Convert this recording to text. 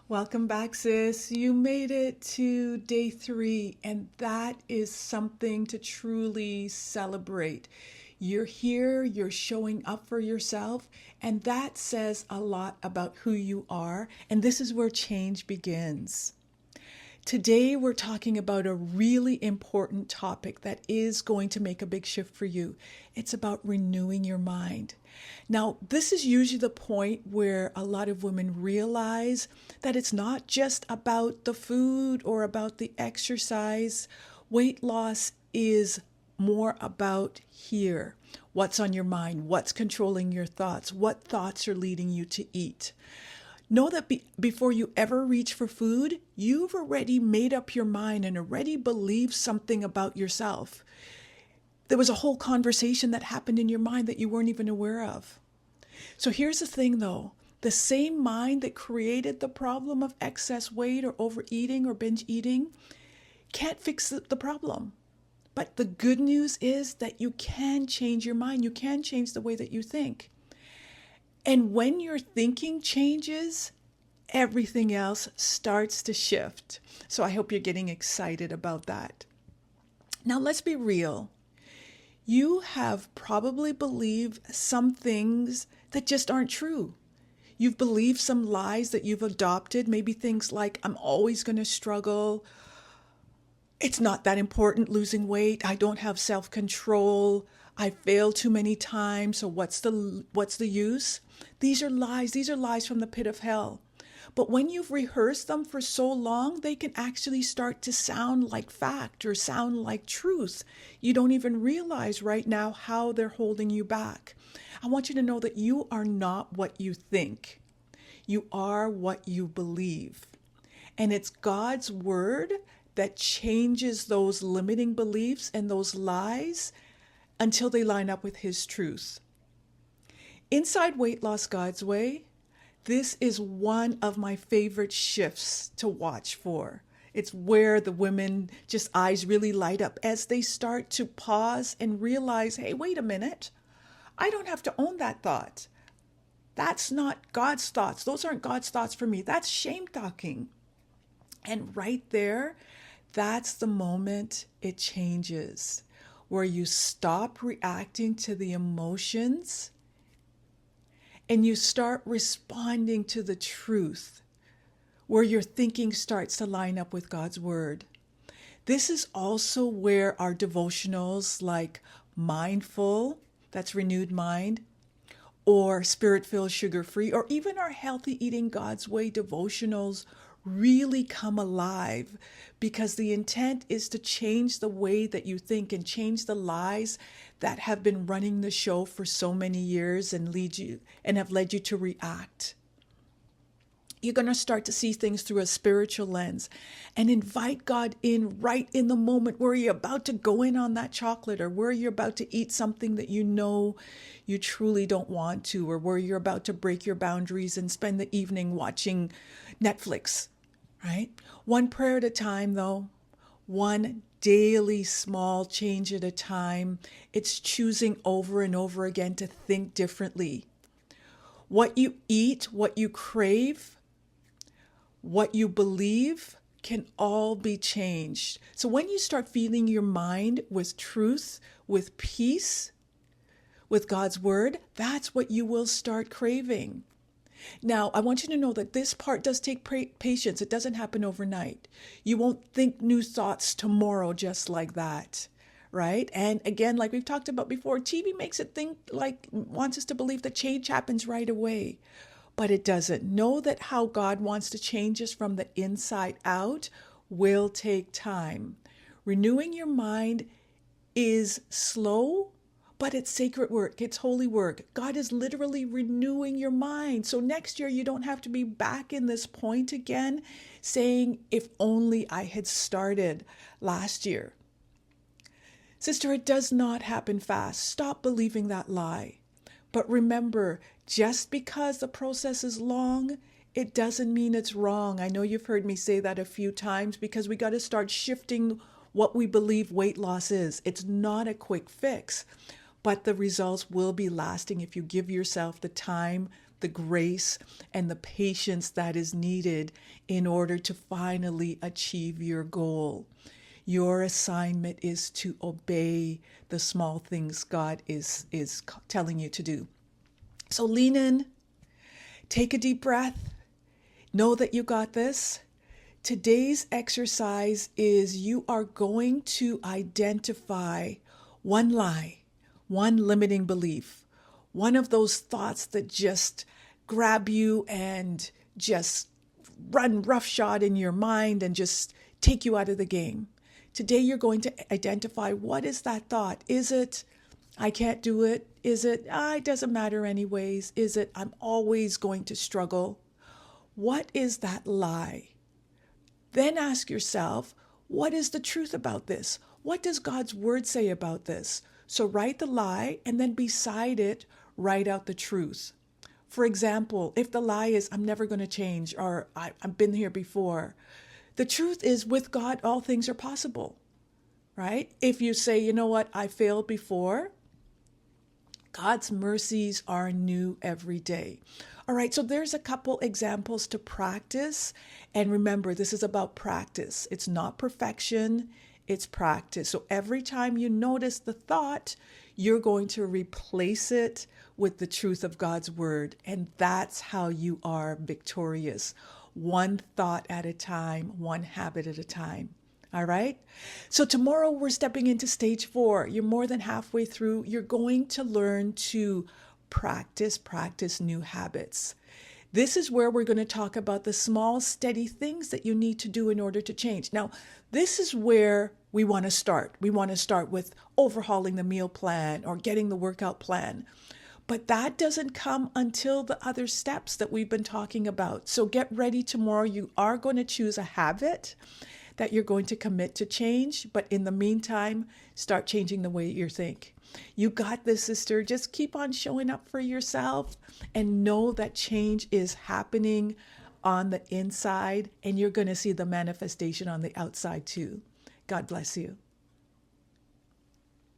Welcome back, sis. You made it to day 3, and that is something to truly celebrate. You're here, you're showing up for yourself, and that says a lot about who you are. And this is where change begins. Today, we're talking about a really important topic that is going to make a big shift for you. It's about renewing your mind. Now, this is usually the point where a lot of women realize that it's not just about the food or about the exercise. Weight loss is more about here. What's on your mind? What's controlling your thoughts? What thoughts are leading you to eat? Know that before you ever reach for food, you've already made up your mind and already believed something about yourself. There was a whole conversation that happened in your mind that you weren't even aware of. So here's the thing though, the same mind that created the problem of excess weight or overeating or binge eating can't fix the problem. But the good news is that you can change your mind. You can change the way that you think. And when your thinking changes, everything else starts to shift. So I hope you're getting excited about that. Now, let's be real. You have probably believed some things that just aren't true. You've believed some lies that you've adopted, maybe things like, I'm always going to struggle. It's not that important losing weight. I don't have self-control. I failed too many times. So what's the use? These are lies. These are lies from the pit of hell. But when you've rehearsed them for so long, they can actually start to sound like fact or sound like truth. You don't even realize right now how they're holding you back. I want you to know that you are not what you think. You are what you believe. And it's God's word that changes those limiting beliefs and those lies until they line up with His truth. Inside Weight Loss God's Way, this is one of my favorite shifts to watch for. It's where the women just eyes really light up as they start to pause and realize, hey, wait a minute. I don't have to own that thought. That's not God's thoughts. Those aren't God's thoughts for me. That's shame talking. And right there, that's the moment it changes, where you stop reacting to the emotions and you start responding to the truth, where your thinking starts to line up with God's word. This is also where our devotionals like Mindful, that's Renewed Mind, or Spirit-Filled Sugar-Free, or even our Healthy Eating God's Way devotionals really come alive, because the intent is to change the way that you think and change the lies that have been running the show for so many years and have led you to react. You're going to start to see things through a spiritual lens and invite God in right in the moment where you're about to go in on that chocolate, or where you're about to eat something that you know you truly don't want to, or where you're about to break your boundaries and spend the evening watching Netflix, right? One prayer at a time, though. One daily small change at a time. It's choosing over and over again to think differently. What you eat, what you crave, what you believe can all be changed. So when you start feeding your mind with truth, with peace, with God's word, that's what you will start craving. Now, I want you to know that this part does take patience. It doesn't happen overnight. You won't think new thoughts tomorrow just like that, right? And again, like we've talked about before, TV makes it wants us to believe that change happens right away. But it doesn't. Know that how God wants to change us from the inside out will take time. Renewing your mind is slow, but it's sacred work. It's holy work. God is literally renewing your mind. So next year, you don't have to be back in this point again, saying, if only I had started last year. Sister, it does not happen fast. Stop believing that lie. But remember, just because the process is long, it doesn't mean it's wrong. I know you've heard me say that a few times, because we got to start shifting what we believe weight loss is. It's not a quick fix, but the results will be lasting if you give yourself the time, the grace and the patience that is needed in order to finally achieve your goal. Your assignment is to obey the small things God is telling you to do. So lean in, take a deep breath, know that you got this. Today's exercise is you are going to identify one lie, one limiting belief, one of those thoughts that just grab you and just run roughshod in your mind and just take you out of the game. Today you're going to identify, what is that thought? Is it, I can't do it? Is it, it doesn't matter anyways? Is it, I'm always going to struggle? What is that lie? Then ask yourself, what is the truth about this? What does God's word say about this? So write the lie, and then beside it, write out the truth. For example, if the lie is, I'm never going to change, or I've been here before, the truth is, with God, all things are possible, right? If you say, you know what, I failed before, God's mercies are new every day. All right, so there's a couple examples to practice. And remember, this is about practice. It's not perfection, it's practice. So every time you notice the thought, you're going to replace it with the truth of God's word. And that's how you are victorious. One thought at a time, one habit at a time. All right. So tomorrow we're stepping into stage 4. You're more than halfway through. You're going to learn to practice new habits. This is where we're going to talk about the small, steady things that you need to do in order to change. Now, this is where we want to start. We want to start with overhauling the meal plan or getting the workout plan. But that doesn't come until the other steps that we've been talking about. So get ready tomorrow. You are going to choose a habit that you're going to commit to change. But in the meantime, start changing the way you think. You got this, sister. Just keep on showing up for yourself and know that change is happening on the inside, and you're going to see the manifestation on the outside too. God bless you.